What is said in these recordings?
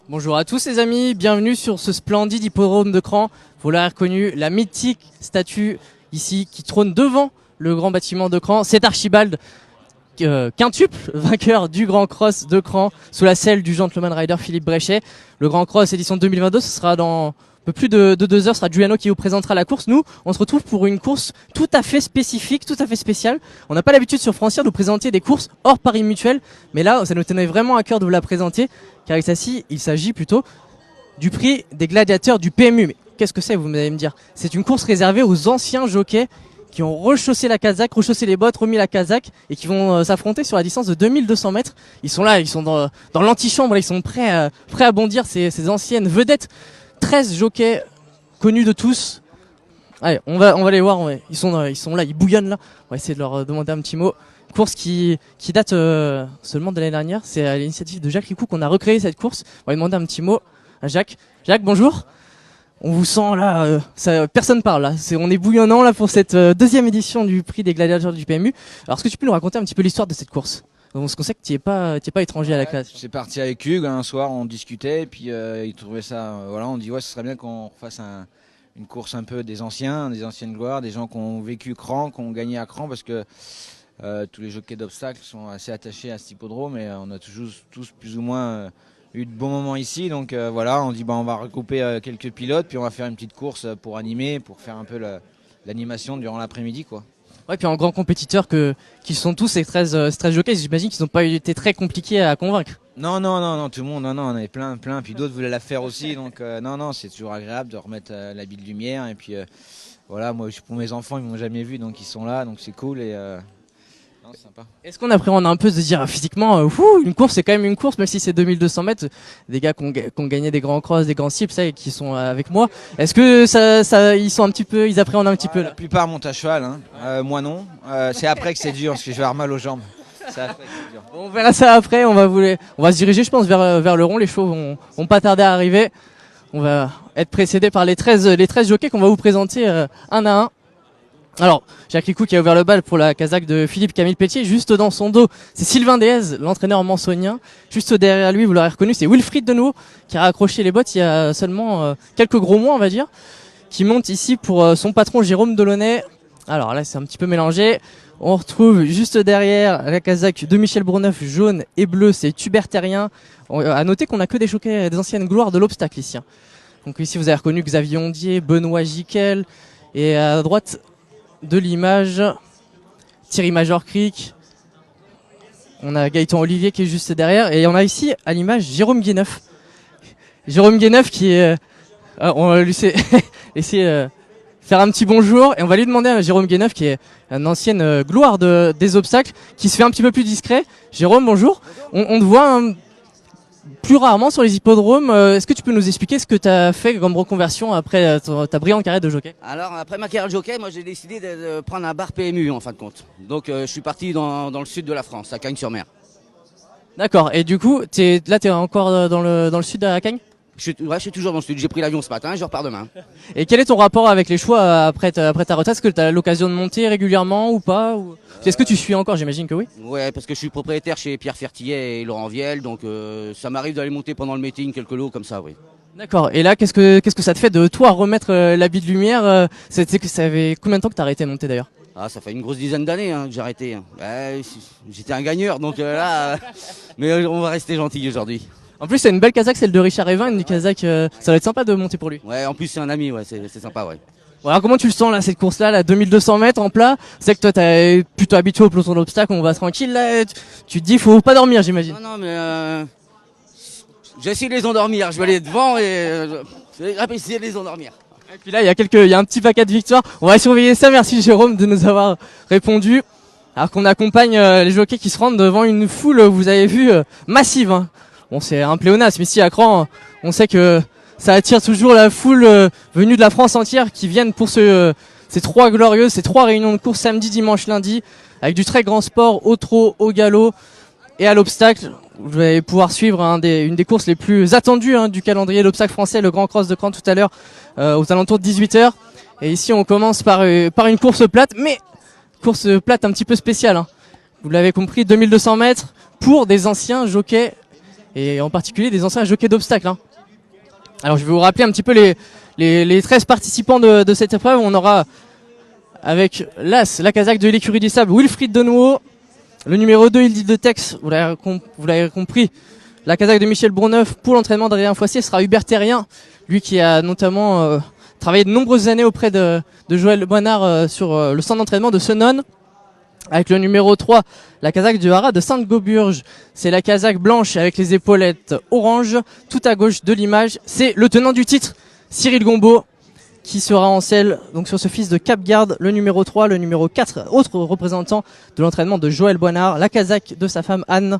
Bonjour à tous les amis, bienvenue sur ce splendide hippodrome de Cran. Vous l'avez reconnu, la mythique statue ici qui trône devant le grand bâtiment de Cran. C'est Archibald, quintuple vainqueur du Grand Cross de Cran sous la selle du gentleman rider Philippe Bréchet. Le Grand Cross édition 2022, ce sera dans un peu plus de 2 heures, ce sera Giuliano qui vous présentera la course. Nous, on se retrouve pour une course tout à fait spécifique, tout à fait spéciale. On n'a pas l'habitude sur Francière de vous présenter des courses hors Paris Mutuel, mais là, ça nous tenait vraiment à cœur de vous la présenter, car il s'agit plutôt du prix des gladiateurs du PMU. Mais qu'est-ce que c'est, vous allez me dire? C'est une course réservée aux anciens jockeys qui ont rechaussé la casaque, rechaussé les bottes, remis la casaque et qui vont s'affronter sur la distance de 2200 mètres. Ils sont là, ils sont dans l'antichambre, ils sont prêts à bondir, ces anciennes vedettes. 13 jockeys connus de tous. Allez, on va les voir, ils sont là, ils bouillonnent là. On va essayer de leur demander un petit mot. Course qui date seulement de l'année dernière. C'est à l'initiative de Jacques Ricou qu'on a recréé cette course. On va lui demander un petit mot à Jacques. Jacques, bonjour. On vous sent là, personne parle là. On est bouillonnant là pour cette deuxième édition du prix des gladiateurs du PMU. Alors, est-ce que tu peux nous raconter un petit peu l'histoire de cette course? Parce qu'on sait que tu n'es pas étranger à la classe. C'est parti avec Hugues un soir, on discutait et puis il trouvait ça. Voilà, on dit ouais, ce serait bien qu'on fasse une course un peu des anciennes gloires, des gens qui ont vécu Cran, qui ont gagné à Cran, parce que tous les jockeys d'obstacles sont assez attachés à cet hippodrome et on a tous plus ou moins eu de bons moments ici. Donc voilà, on dit on va regrouper quelques pilotes puis on va faire une petite course pour animer, pour faire un peu l'animation durant l'après-midi quoi. Ouais, puis en grands compétiteurs qui sont tous ces 13 jockeys, j'imagine qu'ils n'ont pas été très compliqués à convaincre. Non, tout le monde, non, on avait plein, puis d'autres voulaient la faire aussi, donc non, c'est toujours agréable de remettre l'habit de lumière, et puis voilà, moi pour mes enfants, ils m'ont jamais vu, donc ils sont là, donc c'est cool, et non, c'est sympa. Est-ce qu'on appréhende un peu de se dire physiquement, une course c'est quand même une course, même si c'est 2200 mètres, des gars qui ont gagné des grands crosses, des grands cibles, ça, et qui sont avec moi. Est-ce que ils appréhendent un petit peu là? La plupart montent à cheval, hein. Moi non. C'est après que c'est dur, parce que je vais avoir mal aux jambes. C'est après que c'est dur. On verra ça après, on va se diriger, je pense, vers le rond. Les chevaux vont pas tarder à arriver. On va être précédés par les 13 jockeys qu'on va vous présenter un à un. Alors, Jacques Ricou qui a ouvert le bal pour la casaque de Philippe Camille Pétier. Juste dans son dos, c'est Sylvain Déez, l'entraîneur mansonien. Juste derrière lui, vous l'aurez reconnu, c'est Wilfried Denouveau qui a accroché les bottes il y a seulement quelques gros mois, on va dire, qui monte ici pour son patron Jérôme Delaunay. Alors là, c'est un petit peu mélangé. On retrouve juste derrière la casaque de Michel Bourneuf, jaune et bleu, c'est Hubert Terrien. À noter qu'on a que des jockeys, des anciennes gloires de l'obstacle ici. Donc ici, vous avez reconnu Xavier Ondier, Benoît Giquel, et à droite de l'image, Thierry Major-Cric. On a Gaëtan Olivier qui est juste derrière, et on a ici à l'image Jérôme Guéneuf. Jérôme Guéneuf qui est, on va lui laisser faire un petit bonjour, et on va lui demander à Jérôme Guéneuf, qui est une ancienne gloire des obstacles, qui se fait un petit peu plus discret. Jérôme, bonjour. On te voit plus rarement sur les hippodromes. Est-ce que tu peux nous expliquer ce que tu as fait comme reconversion après ta brillante carrière de jockey? Alors après ma carrière de jockey, moi j'ai décidé de prendre un bar PMU en fin de compte. Donc je suis parti dans le sud de la France, à Cagnes-sur-Mer. D'accord, et du coup, t'es encore dans le sud de la Cagne? Je suis toujours dans le sud, j'ai pris l'avion ce matin et je repars demain. Et quel est ton rapport avec les choix après ta retraite? Est-ce que tu as l'occasion de monter régulièrement ou pas? Est-ce que tu suis encore? J'imagine que oui. Ouais, parce que je suis propriétaire chez Pierre Fertillet et Laurent Viel, donc ça m'arrive d'aller monter pendant le meeting quelques lots comme ça, oui. D'accord, et là qu'est-ce que ça te fait de toi remettre l'habit de lumière? Ça fait combien de temps que t'as arrêté de monter d'ailleurs? Ah, ça fait une grosse dizaine d'années que j'ai arrêté. J'étais un gagneur, donc là, mais on va rester gentil aujourd'hui. En plus c'est une belle casaque, celle de Richard Evin, une casaque, ça va être sympa de monter pour lui. Ouais, en plus c'est un ami, ouais, c'est sympa, ouais. Alors comment tu le sens là, cette course-là, la 2200 mètres en plat? C'est que toi t'es plutôt habitué au peloton d'obstacles, on va tranquille là, tu te dis faut pas dormir j'imagine. Non mais j'essaie de les endormir, je vais aller devant et je vais essayer de les endormir. Et puis là il y a un petit paquet de victoires, on va surveiller ça, merci Jérôme de nous avoir répondu. Alors qu'on accompagne les jockeys qui se rendent devant une foule, vous avez vu, massive, hein. Bon, c'est un pléonasme ici à Cran, on sait que ça attire toujours la foule venue de la France entière qui viennent pour ces trois réunions de course samedi, dimanche, lundi, avec du très grand sport au trot, au galop et à l'obstacle. Vous allez pouvoir suivre une des courses les plus attendues du calendrier de l'obstacle français, le Grand Cross de Cran tout à l'heure, aux alentours de 18h. Et ici on commence par une course plate, mais course plate un petit peu spéciale. Vous l'avez compris, 2200 mètres pour des anciens jockeys et en particulier des anciens jockeys d'obstacles. Hein. Alors je vais vous rappeler un petit peu les 13 participants de cette épreuve. On aura avec l'As, la Kazakh de l'écurie du Sable, Wilfried Denouot, le numéro 2, Ildil de Tex, vous l'avez compris, la Kazakh de Michel Bourneuf. Pour l'entraînement d'Adrien Foissier sera Hubert Terrien, lui qui a notamment travaillé de nombreuses années auprès de Joël Boinard sur le centre d'entraînement de Senon. Avec le numéro 3, la Kazakh du Haras de Sainte-Gauburge. C'est la Kazakh blanche avec les épaulettes orange. Tout à gauche de l'image, c'est le tenant du titre, Cyril Gombeau, qui sera en selle donc sur ce fils de Cap-Garde, le numéro 3, le numéro 4, autre représentant de l'entraînement de Joël Boinard, la Kazakh de sa femme Anne,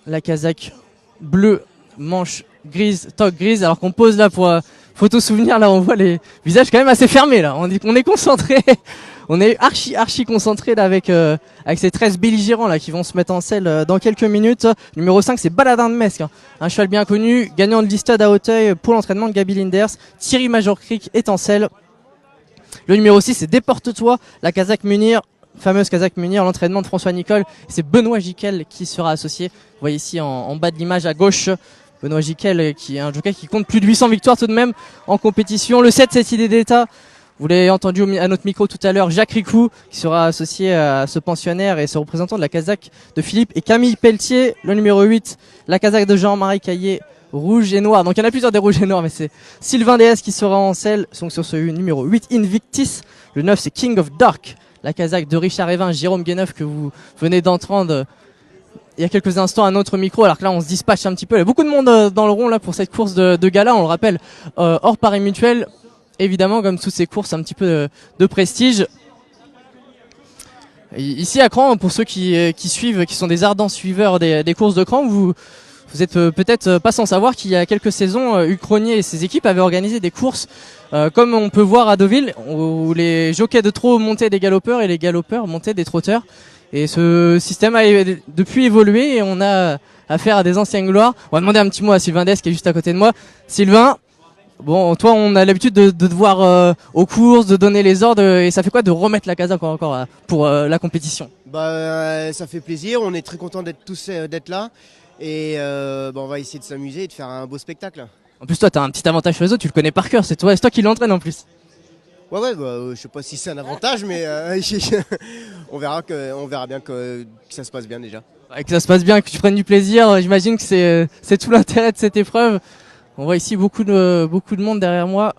la Kazakh bleue, manche grise, toque grise, alors qu'on pose là pour photo souvenir, là on voit les visages quand même assez fermés là, on est concentré. On est archi concentré là avec ces 13 belligérants là qui vont se mettre en selle dans quelques minutes. Numéro 5, c'est Baladin de Mesque, hein. Un cheval bien connu, gagnant de l'Istade à Auteuil pour l'entraînement de Gaby Linders. Thierry Major Creek est en selle. Le numéro 6, c'est Déporte-toi, la Kazakh Munir, fameuse Kazakh Munir, l'entraînement de François Nicole. C'est Benoît Giquel qui sera associé. Vous voyez ici en bas de l'image à gauche, Benoît Giquel qui est un jockey qui compte plus de 800 victoires tout de même en compétition. Le 7, c'est Idée d'État. Vous l'avez entendu à notre micro tout à l'heure, Jacques Ricou, qui sera associé à ce pensionnaire et ce représentant de la Kazakh de Philippe et Camille Pelletier. Le numéro 8, la Kazakh de Jean-Marie Caillé, rouge et noir. Donc il y en a plusieurs des rouges et noirs, mais c'est Sylvain DS qui sera en selle. Donc sur ce numéro 8, Invictis. Le 9, c'est King of Dark, la Kazakh de Richard Evin, Jérôme Guéneuf, que vous venez d'entendre il y a quelques instants à notre micro. Alors que là, on se dispatche un petit peu. Il y a beaucoup de monde dans le rond là pour cette course de gala. On le rappelle, hors Paris Mutuel. Évidemment, comme toutes ces courses un petit peu de prestige. Et ici à Cran, pour ceux qui suivent, qui sont des ardents suiveurs des courses de Cran, vous êtes peut-être pas sans savoir qu'il y a quelques saisons, Hugues Cronier et ses équipes avaient organisé des courses comme on peut voir à Deauville, où les jockeys de trot montaient des galopeurs et les galopeurs montaient des trotteurs. Et ce système a depuis évolué et on a affaire à des anciennes gloires. On va demander un petit mot à Sylvain Dess qui est juste à côté de moi. Sylvain, bon, toi, on a l'habitude de te voir aux courses, de donner les ordres, et ça fait quoi de remettre la Kazakh encore pour la compétition? Ça fait plaisir. On est très contents d'être tous d'être là, et on va essayer de s'amuser et de faire un beau spectacle. En plus, toi, t'as un petit avantage sur les autres, tu le connais par cœur. C'est toi qui l'entraîne en plus. Ouais, je sais pas si c'est un avantage, mais on verra bien que ça se passe bien déjà. Ouais, que ça se passe bien, que tu prennes du plaisir. J'imagine que c'est tout l'intérêt de cette épreuve. On voit ici beaucoup de monde derrière moi.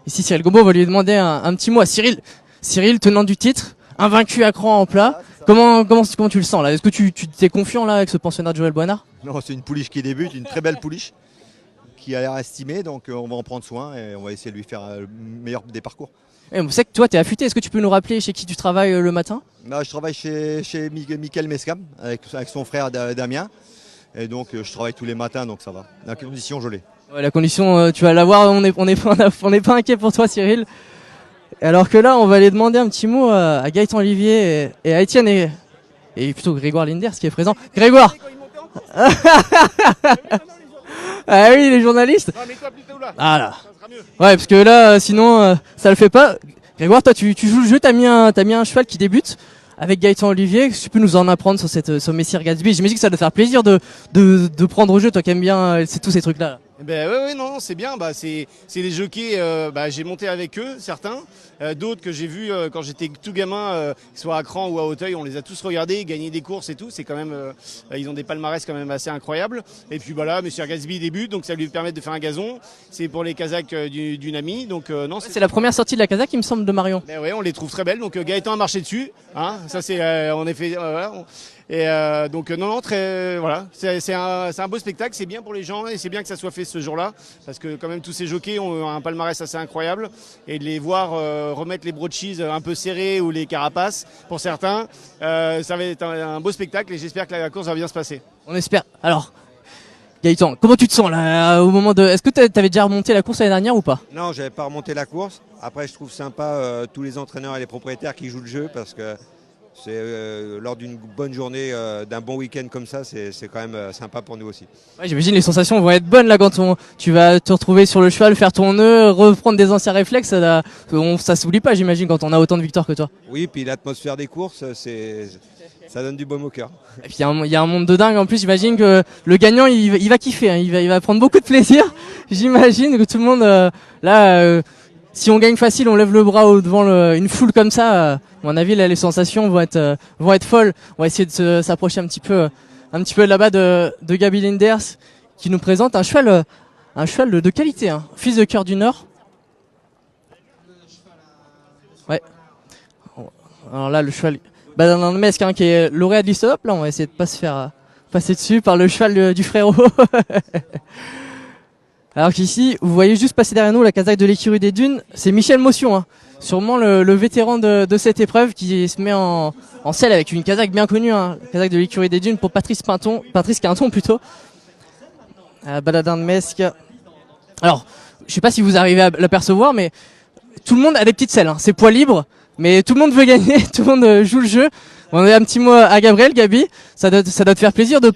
Ici, Cyril Gombeau, on va lui demander un petit mot à Cyril. Cyril, tenant du titre, invaincu à Cran en plat. Comment tu le sens là? Est-ce que tu t'es confiant là avec ce pensionnat de Joël Boinard? Non, c'est une pouliche qui débute, une très belle pouliche qui a l'air estimée, donc on va en prendre soin et on va essayer de lui faire le meilleur des parcours. Et on sait que toi, t'es affûté. Est-ce que tu peux nous rappeler chez qui tu travailles le matin? Là, je travaille chez Mickaël Mescam avec son frère Damien. Et donc je travaille tous les matins, donc ça va. La condition, je l'ai. Ouais, la condition, tu vas l'avoir, on n'est pas inquiet pour toi, Cyril. Alors que là, on va aller demander un petit mot à Gaëtan Olivier et à Étienne et plutôt Grégoire Linders qui est présent. Grégoire. Ah oui, les journalistes. Ah là. Ouais, parce que là, sinon, ça le fait pas. Grégoire, toi, tu joues le jeu, t'as mis un cheval qui débute avec Gaëtan Olivier. Tu peux nous en apprendre sur Messire Gatsby? J'imagine que ça doit te faire plaisir de prendre au jeu, toi qui aimes bien tous ces trucs là. Non, c'est bien. C'est les jockeys. J'ai monté avec eux, certains, d'autres que j'ai vus quand j'étais tout gamin, soit à Cran ou à Auteuil. On les a tous regardés, gagner des courses et tout. C'est quand même, ils ont des palmarès quand même assez incroyables. Et puis voilà, Monsieur Gatsby débute, donc ça lui permet de faire un gazon. C'est pour les Kazakhs d'une amie. Donc non, c'est la première sortie de la Kazakh, il me semble, de Marion. On les trouve très belles. Donc Gaëtan a marché dessus. Hein, ça c'est en effet. C'est un beau spectacle, c'est bien pour les gens et c'est bien que ça soit fait ce jour-là parce que quand même tous ces jockeys ont un palmarès assez incroyable et de les voir remettre les broadshees un peu serrés ou les carapaces pour certains, ça va être un beau spectacle et j'espère que la course va bien se passer. On espère. Alors Gaëtan, comment tu te sens là au moment de... Est-ce que tu avais déjà remonté la course l'année dernière ou pas? Non, j'avais pas remonté la course. Après, je trouve sympa tous les entraîneurs et les propriétaires qui jouent le jeu parce que Lors d'une bonne journée, d'un bon week-end comme ça, c'est quand même sympa pour nous aussi. Ouais, j'imagine les sensations vont être bonnes là quand tu vas te retrouver sur le cheval, faire ton nœud, reprendre des anciens réflexes. Ça s'oublie pas, j'imagine, quand on a autant de victoires que toi. Oui, puis l'atmosphère des courses, ça donne du baume au cœur. Et puis il y a un monde de dingue en plus. J'imagine que le gagnant il va kiffer, hein. Il va prendre beaucoup de plaisir. J'imagine que tout le monde si on gagne facile, on lève le bras devant une foule comme ça. À mon avis, là, les sensations vont être folles. On va essayer de s'approcher un petit peu là-bas de Gaby Linders, qui nous présente un cheval de qualité, hein. Fils de Cœur du Nord. Ouais. Alors là, le cheval dans le Mesque, hein, qui est lauréat de l'Istop. Là, on va essayer de pas se faire passer dessus par le cheval du frérot. Alors qu'ici, vous voyez juste passer derrière nous la casaque de l'écurie des Dunes, c'est Michel Motion, hein. Sûrement le vétéran de cette épreuve qui se met en selle avec une casaque bien connue, hein, la casaque de l'écurie des Dunes pour Patrice Quinton plutôt. Baladin de Mesque. Alors, je sais pas si vous arrivez à l'apercevoir, mais tout le monde a des petites selles, hein. C'est poids libre, mais tout le monde veut gagner, tout le monde joue le jeu. On a un petit mot à Gabriel, Gabi. Ça doit te faire plaisir de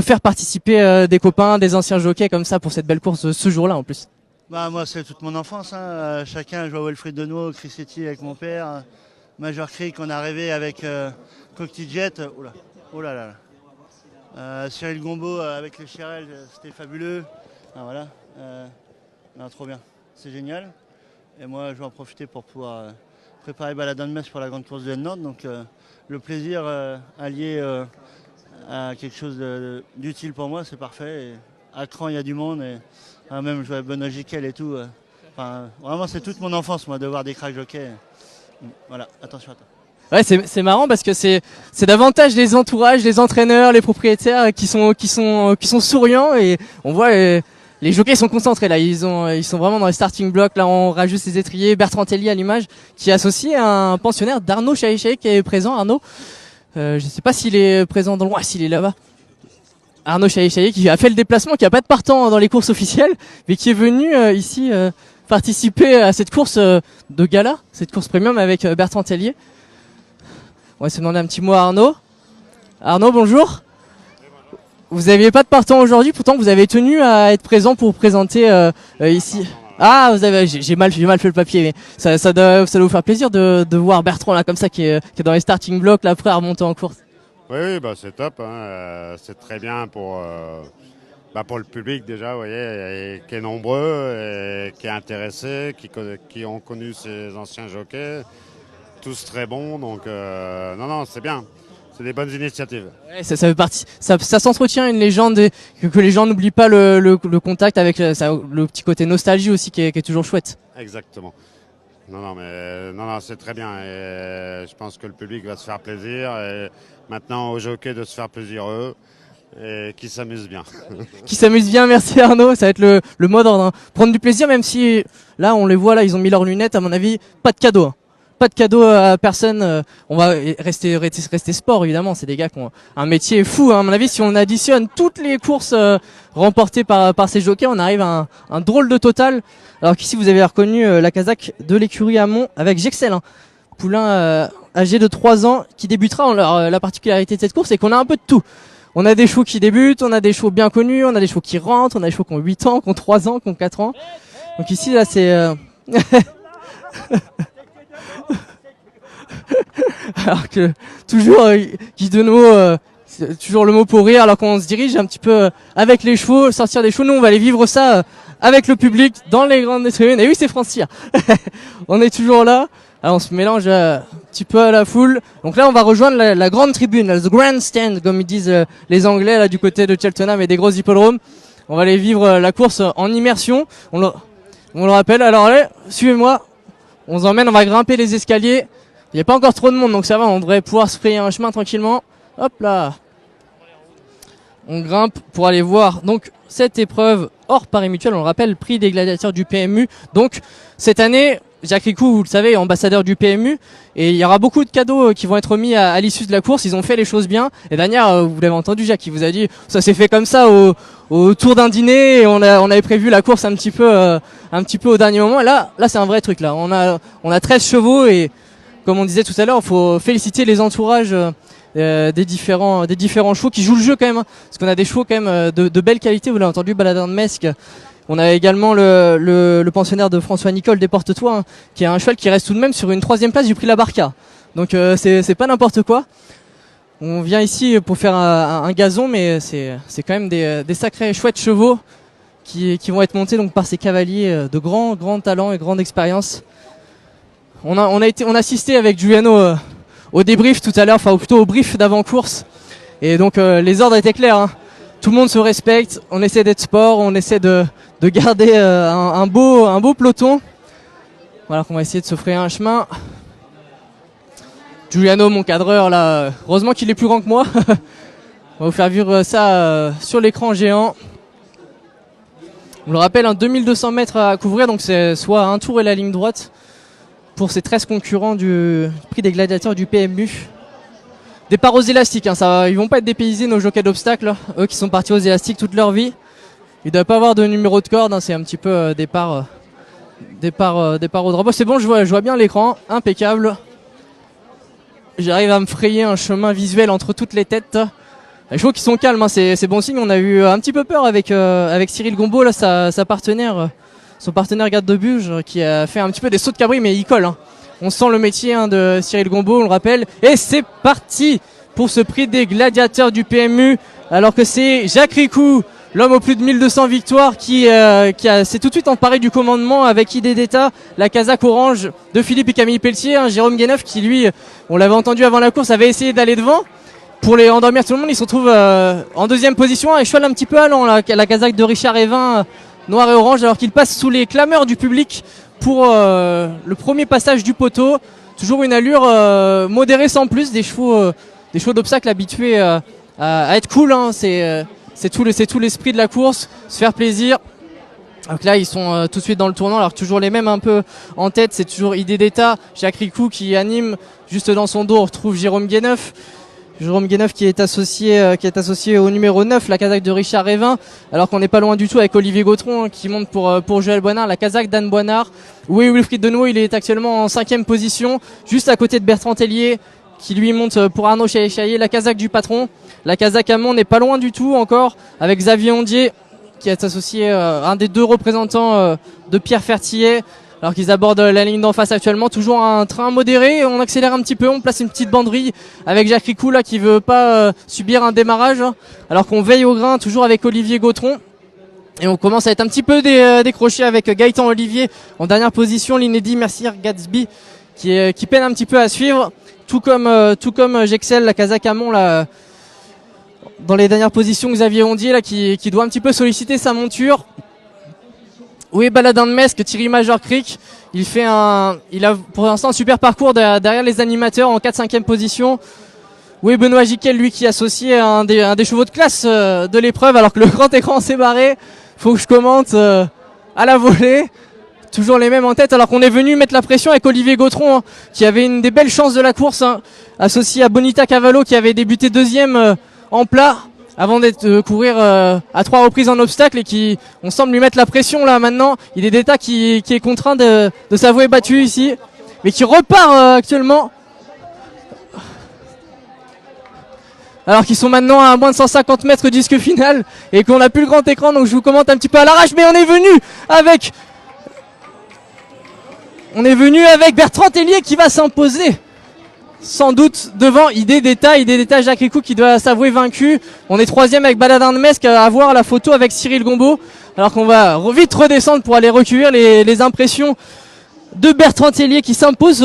faire participer des copains, des anciens jockeys comme ça pour cette belle course ce jour-là en plus. Bah moi c'est toute mon enfance, hein. Chacun, je vois Wilfried Denot, Chris Etty avec mon père, Major Creek, on est arrivé avec Cocktail Jet, oh là là. Cyril Gombeau avec les Chirel, c'était fabuleux. Ah, voilà, non, trop bien, c'est génial. Et moi je vais en profiter pour pouvoir préparer Baladin de Metz pour la grande course de Nord. Donc le plaisir allié à quelque chose d'utile pour moi, c'est parfait. Et à Cran, il y a du monde. Et même je vois Benoît Giquel et tout. Enfin, vraiment, c'est toute mon enfance, moi, de voir des cracks jockeys. Voilà, attention à toi. Ouais, c'est marrant parce que c'est davantage les entourages, les entraîneurs, les propriétaires qui sont souriants, et on voit les jockeys sont concentrés là, ils sont vraiment dans les starting blocks. Là, on rajoute ses étriers, Bertrand Tellier à l'image, qui est associé à un pensionnaire d'Arnaud Chahi qui est présent. Arnaud, je sais pas s'il est présent dans le loin, s'il est là-bas. Arnaud Chahi qui a fait le déplacement, qui a pas de partant dans les courses officielles, mais qui est venu ici participer à cette course de gala, cette course premium avec Bertrand Tellier. On va se demander un petit mot à Arnaud. Arnaud, bonjour. Vous n'aviez pas de partant aujourd'hui, pourtant vous avez tenu à être présent pour présenter ici. Ah, j'ai mal fait le papier, mais ça doit vous faire plaisir de voir Bertrand là comme ça qui est dans les starting blocks là, prêt à remonter en course. Oui, bah c'est top, hein. C'est très bien pour le public déjà, vous voyez, qui est nombreux, et qui est intéressé, qui ont connu ces anciens jockeys, tous très bons, donc non, c'est bien. C'est des bonnes initiatives. Ouais, ça fait partie. Ça s'entretient une légende que les gens n'oublient pas le contact avec le petit côté nostalgie aussi qui est toujours chouette. Exactement. Non, c'est très bien. Et je pense que le public va se faire plaisir. Et maintenant, aux jockeys de se faire plaisir eux et qui s'amusent bien. Qui s'amusent bien, merci Arnaud. Ça va être le mot d'ordre, hein. Prendre du plaisir, même si là on les voit là, ils ont mis leurs lunettes. À mon avis, pas de cadeau. Hein. Pas de cadeau à personne. On va rester sport évidemment. C'est des gars qui ont un métier fou, hein. À mon avis, si on additionne toutes les courses remportées par ces jockeys, on arrive à un drôle de total. Alors qu'ici vous avez reconnu la casaque de l'écurie Amont avec Gexel, hein. Poulain âgé de 3 ans qui débutera. Alors, la particularité de cette course, c'est qu'on a un peu de tout. On a des chevaux qui débutent, on a des chevaux bien connus, on a des chevaux qui rentrent, on a des chevaux qui ont 8 ans, qui ont 3 ans, qui ont 4 ans. Donc ici là c'est alors que toujours Guy Denot, c'est toujours le mot pour rire, alors qu'on se dirige un petit peu avec les chevaux, sortir des chevaux. Nous on va aller vivre ça avec le public dans les grandes tribunes. Et oui, c'est Francia. On est toujours là. Alors on se mélange un petit peu à la foule. Donc là on va rejoindre la grande tribune, the grandstand comme ils disent les Anglais là du côté de Cheltenham et des gros hippodromes. On va aller vivre la course en immersion. On le rappelle. Alors allez, suivez-moi. On s'emmène, on va grimper les escaliers. Il n'y a pas encore trop de monde, donc ça va, on devrait pouvoir se frayer un chemin tranquillement. Hop là. On grimpe pour aller voir donc cette épreuve hors pari mutuel, on le rappelle, prix des gladiateurs du PMU. Donc cette année, Jacques Ricou, vous le savez, est ambassadeur du PMU, et il y aura beaucoup de cadeaux qui vont être mis à l'issue de la course. Ils ont fait les choses bien. Et dernière, vous l'avez entendu, Jacques, il vous a dit, ça s'est fait comme ça au tour d'un dîner, et on avait prévu la course un petit peu au dernier moment. Et là c'est un vrai truc là. On a 13 chevaux et comme on disait tout à l'heure, il faut féliciter les entourages des différents chevaux qui jouent le jeu quand même, hein, parce qu'on a des chevaux quand même de belle qualité. Vous l'avez entendu, Baladin de Mesque. On a également le pensionnaire de François Nicole des Porte-Toi, hein, qui est un cheval qui reste tout de même sur une 3e place du prix La Barca. Donc c'est pas n'importe quoi. On vient ici pour faire un gazon, mais c'est quand même des sacrés chouettes chevaux qui vont être montés donc par ces cavaliers de grand talent et grande expérience. On a assisté avec Giuliano au débrief tout à l'heure, enfin plutôt au brief d'avant-course. Et donc les ordres étaient clairs, hein. Tout le monde se respecte, on essaie d'être sport, on essaie de garder un beau peloton. Voilà, qu'on va essayer de se frayer un chemin. Giuliano, mon cadreur là, heureusement qu'il est plus grand que moi. On va vous faire vivre ça sur l'écran géant. On le rappelle, 2200 mètres à couvrir, donc c'est soit un tour et la ligne droite pour ces 13 concurrents du prix des gladiateurs du PMU. Départ aux élastiques, hein, ils vont pas être dépaysés nos jockeys d'obstacles, eux qui sont partis aux élastiques toute leur vie. Ils ne doivent pas avoir de numéro de corde, hein, c'est un petit peu départ au drapeau. C'est bon, je vois bien l'écran, impeccable. J'arrive à me frayer un chemin visuel entre toutes les têtes. Les chevaux qui sont calmes, hein, c'est bon signe. On a eu un petit peu peur avec Cyril Gombeau, là, sa partenaire, son partenaire garde de Buge, qui a fait un petit peu des sauts de cabri, mais il colle. Hein. On sent le métier de Cyril Gombeau, on le rappelle. Et c'est parti pour ce prix des gladiateurs du PMU, alors que c'est Jacques Ricou, l'homme aux plus de 1200 victoires, qui s'est tout de suite emparé du commandement avec idée d'État, la casaque orange de Philippe et Camille Pelletier, hein, Jérôme Guéneuf qui lui, on l'avait entendu avant la course, avait essayé d'aller devant. Pour les endormir tout le monde, il se retrouve en 2e position, et cheval un petit peu allant, la casaque de Richard Evin, noir et orange, alors qu'il passe sous les clameurs du public pour le premier passage du poteau. Toujours une allure modérée sans plus, des chevaux d'obstacle habitués à être cool, hein, c'est tout l'esprit de la course, se faire plaisir. Donc là ils sont tout de suite dans le tournant, alors toujours les mêmes un peu en tête, c'est toujours idée d'État, Jacques Ricou qui anime, juste dans son dos on retrouve Jérôme Guéneuf qui est associé au numéro 9, la casaque de Richard Evin, alors qu'on n'est pas loin du tout avec Olivier Gautron, hein, qui monte pour Joël Boinard, la casaque d'Anne Boinard. Oui, Wilfried Denouot, il est actuellement en 5e position, juste à côté de Bertrand Tellier, qui lui monte pour Arnaud Chaillet, la casaque du patron. La casaque Amont n'est pas loin du tout encore, avec Xavier Ondier, qui est associé, un des 2 représentants de Pierre Fertillet, alors qu'ils abordent la ligne d'en face actuellement. Toujours un train modéré, on accélère un petit peu, on place une petite banderille avec Jacques Ricou là, qui veut pas subir un démarrage, hein, alors qu'on veille au grain, toujours avec Olivier Gautron. Et on commence à être un petit peu décroché avec Gaëtan Olivier en dernière position, l'inédit Mercier Gatsby qui peine un petit peu à suivre, tout comme Jexel, la casaque Amont là, dans les dernières positions, Xavier Ondier là qui doit un petit peu solliciter sa monture. Oui, Baladin de Mesque, Thierry Major Creek, il a pour l'instant un super parcours derrière les animateurs en 4-5e position. Oui, Benoît Giquel, lui qui est associé à un des chevaux de classe de l'épreuve, alors que le grand écran s'est barré. Faut que je commente à la volée. Toujours les mêmes en tête, alors qu'on est venu mettre la pression avec Olivier Gautron, hein, qui avait une des belles chances de la course, hein, associé à Bonita Cavallo qui avait débuté 2e en plat avant d'être courir à 3 reprises en obstacle, et qui on semble lui mettre la pression là maintenant. Il est d'État qui est contraint de s'avouer battu ici, mais qui repart actuellement, alors qu'ils sont maintenant à moins de 150 mètres du disque final et qu'on n'a plus le grand écran, donc je vous commente un petit peu à l'arrache. Mais on est venu avec Bertrand Tellier qui va s'imposer sans doute devant idée d'État Jacques Ricou qui doit s'avouer vaincu. On est 3e avec Baladin de Mesque, à voir la photo avec Cyril Gombeau, alors qu'on va vite redescendre pour aller recueillir les impressions de Bertrand Tellier qui s'impose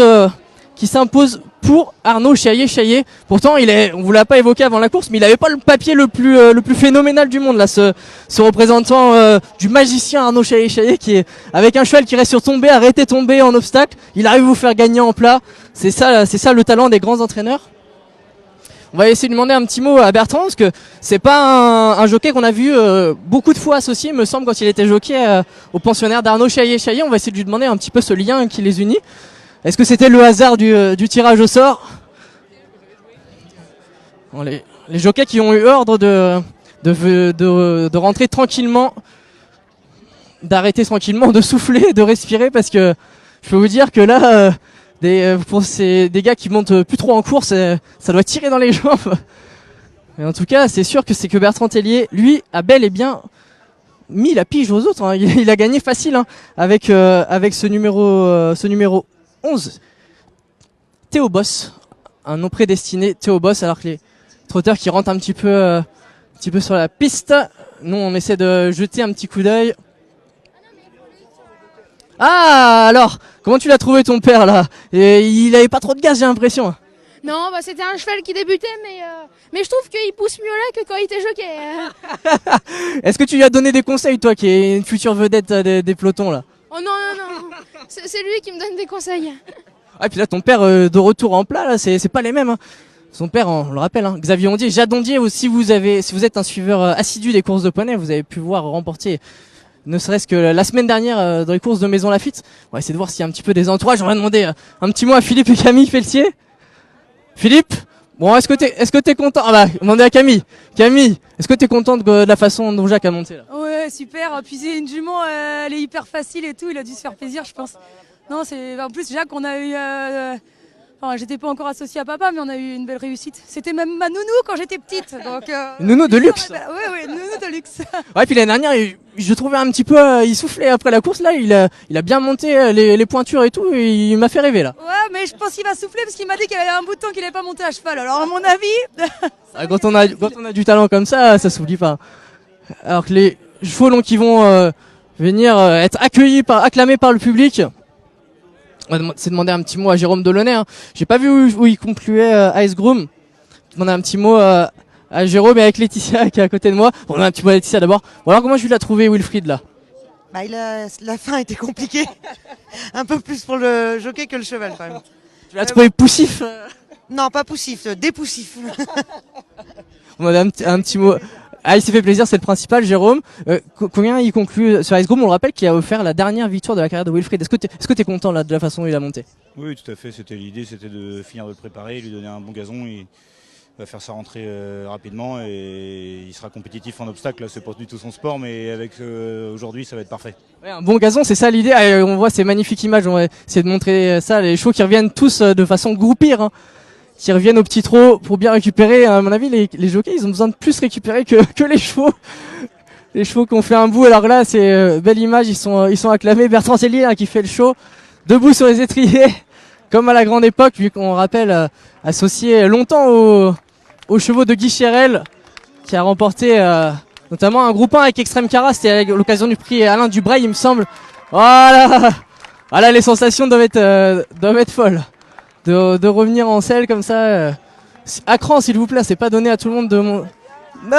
pour Arnaud Chaillet. Pourtant on vous l'a pas évoqué avant la course, mais il avait pas le papier le plus phénoménal du monde là, ce représentant du magicien Arnaud Chaillet, qui est avec un cheval qui reste sur tombé, arrêté tomber en obstacle, il arrive à vous faire gagner en plat. C'est ça le talent des grands entraîneurs. On va essayer de demander un petit mot à Bertrand, parce que c'est pas un jockey qu'on a vu beaucoup de fois associé, me semble, quand il était jockey au pensionnaire d'Arnaud Chaillet. On va essayer de lui demander un petit peu ce lien qui les unit. Est-ce que c'était le hasard du tirage au sort? Bon, les jockeys qui ont eu ordre de rentrer tranquillement, d'arrêter tranquillement, de souffler, de respirer, parce que je peux vous dire que là, des gars qui montent plus trop en course, ça doit tirer dans les jambes. Mais en tout cas, c'est sûr que Bertrand Tellier, lui, a bel et bien mis la pige aux autres. Hein. Il a gagné facile hein, avec ce numéro 11. Théo Boss, un nom prédestiné, Théo Boss, alors que les trotteurs qui rentrent un petit peu sur la piste. Nous, on essaie de jeter un petit coup d'œil. Ah, alors, comment tu l'as trouvé ton père là? Et il avait pas trop de gaz, j'ai l'impression. Non, bah c'était un cheval qui débutait, mais je trouve qu'il pousse mieux là que quand il était jockey. Est-ce que tu lui as donné des conseils, toi, qui est une future vedette des pelotons là? Oh non, c'est lui qui me donne des conseils. Ah, et puis là, ton père de retour en plat, là, c'est pas les mêmes. Hein. Son père, on le rappelle, hein, Xavier Ondier, Jade Ondier, si vous êtes un suiveur assidu des courses de poney, vous avez pu voir remporter ne serait-ce que la semaine dernière dans les courses de Maison Lafitte. On va essayer de voir s'il y a un petit peu des entourages. On va demander un petit mot à Philippe et Camille Pelletier. Philippe, bon, est-ce que t'es content? Ah bah, demandez à Camille. Camille, est-ce que t'es contente de la façon dont Jacques a monté là? Ouais, super. Puis c'est une jument, elle est hyper facile et tout. Il a dû se faire plaisir, je pense. Non, en plus Jacques, on a eu. Enfin, j'étais pas encore associée à papa, mais on a eu une belle réussite. C'était même ma nounou quand j'étais petite. Donc. Nounou de luxe. Ouais, nounou de luxe. Ouais, puis l'année dernière, je trouvais un petit peu, il soufflait après la course là. Il a bien monté les pointures et tout. Et il m'a fait rêver là. Ouais, mais je pense qu'il va souffler parce qu'il m'a dit qu'il y avait un bout de temps qu'il n'avait pas monté à cheval. Alors à mon avis. Quand on a du talent comme ça s'oublie pas. Alors que les chevaux qui vont venir être acclamés par le public. On va demander un petit mot à Jérôme Delaunay. Hein. J'ai pas vu où il concluait Ice Groom. Demander un petit mot à Jérôme et avec Laetitia qui est à côté de moi. Bon, un petit mot à Laetitia d'abord. Bon, alors comment je l'ai trouvé Wilfried là? Bah, la fin était compliquée. Un peu plus pour le jockey que le cheval quand même. Tu l'as trouvé poussif? Non, pas poussif, dépoussif. On a un petit mot. Ah, il s'est fait plaisir, c'est le principal, Jérôme. Combien il conclut sur Ice Groom? On le rappelle qu'il a offert la dernière victoire de la carrière de Wilfried. Est-ce que t'es content là de la façon dont il a monté? Oui, tout à fait. C'était l'idée, c'était de finir de le préparer, lui donner un bon gazon. Il va faire sa rentrée rapidement et il sera compétitif en obstacle. Là, c'est pas du tout son sport, mais avec aujourd'hui, ça va être parfait. Ouais, un bon gazon, c'est ça l'idée. On voit ces magnifiques images. On va essayer de montrer ça. Les chevaux qui reviennent tous de façon groupir. Hein. Qui reviennent au petit trot pour bien récupérer. À mon avis, les jockeys, ils ont besoin de plus récupérer que les chevaux. Les chevaux qui ont fait un bout. Alors là, c'est belle image. Ils sont acclamés. Bertrand Tellier qui fait le show, debout sur les étriers, comme à la grande époque, vu qu'on rappelle associé longtemps aux chevaux de Guy Chérel, qui a remporté notamment un groupe 1 avec Extrême Cara. C'était à l'occasion du prix Alain Dubreuil, il me semble. Voilà. Voilà, les sensations doivent être folles. De revenir en selle comme ça. À cran, s'il vous plaît, c'est pas donné à tout le monde de mon... Non.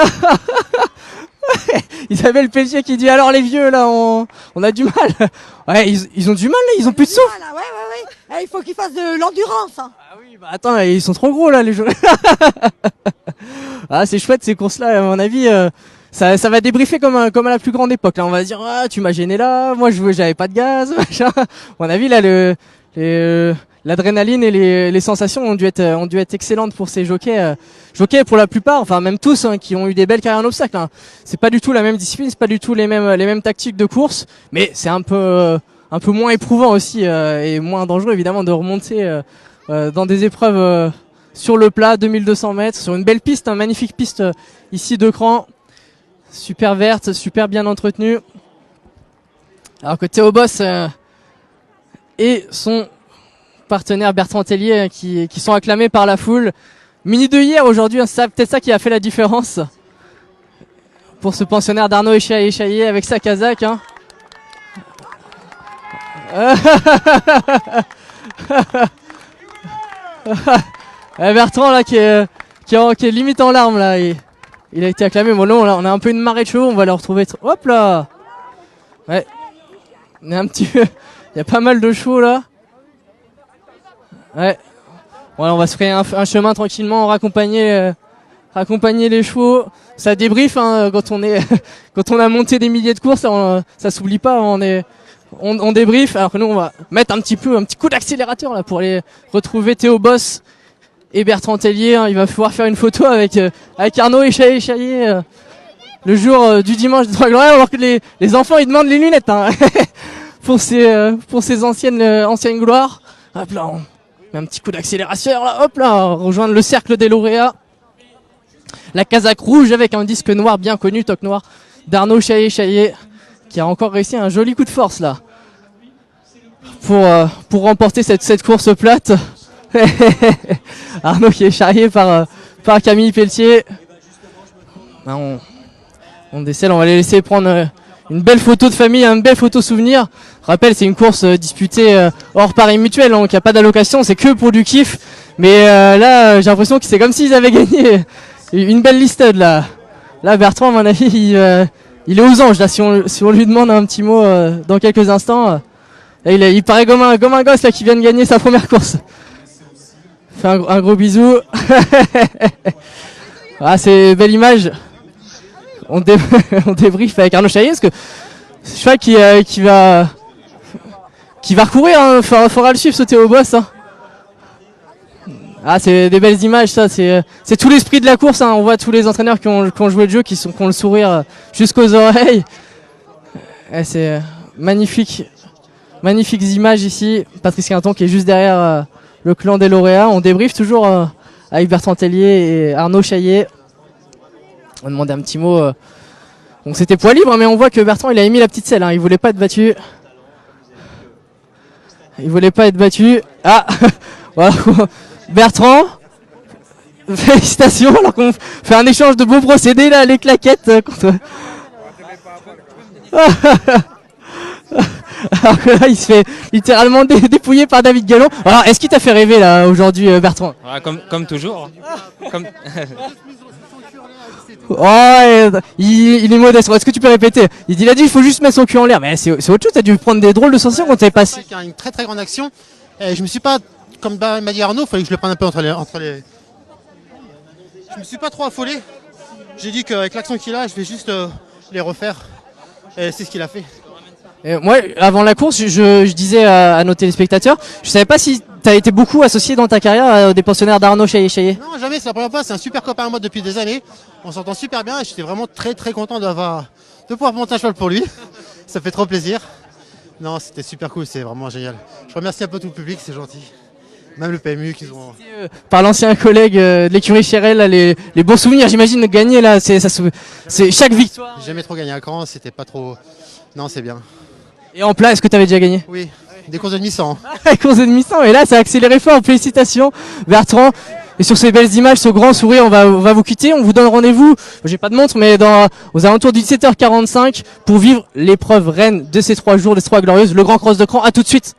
Isabelle Pelletier qui dit alors les vieux là, on a du mal. Ouais, ils ont du mal là, ils ont plus de souffle. Ouais. Il faut qu'ils fassent de l'endurance. Hein. Ah oui, bah attends, ils sont trop gros là les jeux. Ah, c'est chouette ces courses là, à mon avis. Ça va débriefer comme à la plus grande époque. Là, on va se dire ah, tu m'as gêné là, moi j'avais pas de gaz. Machin. À mon avis là l'adrénaline et les sensations ont dû être excellentes pour ces jockeys. Jockeys pour la plupart, enfin même tous, hein, qui ont eu des belles carrières en obstacle. Hein. C'est pas du tout la même discipline, c'est pas du tout les mêmes tactiques de course, mais c'est un peu moins éprouvant aussi et moins dangereux évidemment de remonter dans des épreuves sur le plat, 2200 mètres, sur une belle piste, une magnifique piste ici de Cran, super verte, super bien entretenue. Alors que Théo Boss et son partenaire Bertrand Tellier qui sont acclamés par la foule. Mini de hier aujourd'hui, hein, c'est peut-être ça qui a fait la différence pour ce pensionnaire d'Arnaud Échaillé avec sa casaque. Hein. Bertrand là qui est limite en larmes là. Il a été acclamé. Bon là on a un peu une marée de chevaux, on va le retrouver. Hop là. Ouais. On est un petit peu. Il y a pas mal de chevaux là. Ouais. Voilà, on va se faire un chemin tranquillement, raccompagner les chevaux. Ça débrief hein, quand on a monté des milliers de courses, ça s'oublie pas. On débrief. Alors que nous on va mettre un petit coup d'accélérateur là pour aller retrouver Théo Boss et Bertrand Tellier. Hein. Il va pouvoir faire une photo avec Arnaud Échaillé le jour du dimanche de Trois Glorieuses, alors que les enfants ils demandent les lunettes hein, pour ces anciennes gloires. Hop là, on met un petit coup d'accélérateur là, hop là, rejoindre le cercle des lauréats. La casaque rouge avec un disque noir bien connu, toque noir, d'Arnaud Chaillet, qui a encore réussi un joli coup de force là. Pour remporter cette course plate. Arnaud qui est charrié par Camille Pelletier. On décèle, on va les laisser prendre une belle photo de famille, une belle photo souvenir. Rappel, c'est une course disputée hors Paris Mutuel, donc il n'y a pas d'allocation, c'est que pour du kiff. Mais là, j'ai l'impression que c'est comme s'ils avaient gagné une belle listed là. Là, Bertrand, à mon avis, il est aux anges là. Si on lui demande un petit mot dans quelques instants, il paraît comme un gosse là qui vient de gagner sa première course. Fait un gros bisou. Ah, c'est belle image. On débrief avec Arnaud Chaillet, parce que je crois qu'il va recourir, hein. Faudra le suivre, sauter au boss. Hein. Ah, c'est des belles images, ça. C'est tout l'esprit de la course. Hein. On voit tous les entraîneurs qui ont joué le jeu, qui ont le sourire jusqu'aux oreilles. C'est magnifique. Magnifiques images ici. Patrice Quinton qui est juste derrière le clan des lauréats. On débriefe toujours avec Bertrand Tellier et Arnaud Chaillet. On demandait un petit mot. Donc c'était poids libre, hein, mais on voit que Bertrand il a émis la petite selle. Hein. Il voulait pas être battu. Ah, voilà. Bertrand, félicitations. Alors qu'on fait un échange de beaux procédés là, les claquettes. Alors que là, il se fait littéralement dépouiller par David Gallon. Alors, est-ce qu'il t'a fait rêver là aujourd'hui, Bertrand? Ouais, comme toujours. Comme... Oh, il est modeste. Est-ce que tu peux répéter? Il a dit il faut juste mettre son cul en l'air. Mais c'est autre chose. T'as dû prendre des drôles de sensations quand t'es passé. Une très très grande action. Et je me suis pas, comme m'a dit Arnaud, il fallait que je le prenne un peu entre les. Je me suis pas trop affolé. J'ai dit qu'avec l'action qu'il a, je vais juste les refaire. Et c'est ce qu'il a fait. Et moi, avant la course, je disais à nos téléspectateurs, je savais pas si tu as été beaucoup associé dans ta carrière des pensionnaires d'Arnaud Chaillet. Non, jamais, c'est la première fois. C'est un super copain à moi depuis des années. On s'entend super bien et j'étais vraiment très très content de pouvoir monter un cheval pour lui. Ça fait trop plaisir. Non, c'était super cool, c'est vraiment génial. Je remercie un peu tout le public, c'est gentil. Même le PMU qu'ils ont. Par l'ancien collègue de l'écurie Chérel, là, les bons souvenirs, j'imagine, de gagner là, c'est chaque victoire. J'ai jamais trop gagné à Caen, c'était pas trop. Non, c'est bien. Et en plat, est-ce que tu avais déjà gagné? Oui, des courses de demi-100. Des courses de demi-100, et là ça a accéléré fort, félicitations Bertrand. Et sur ces belles images, ce grand sourire, on va vous quitter, on vous donne rendez-vous, j'ai pas de montre, mais aux alentours du 17h45 pour vivre l'épreuve reine de ces 3 jours, des 3 glorieuses, le Grand Cross de Cran. À tout de suite.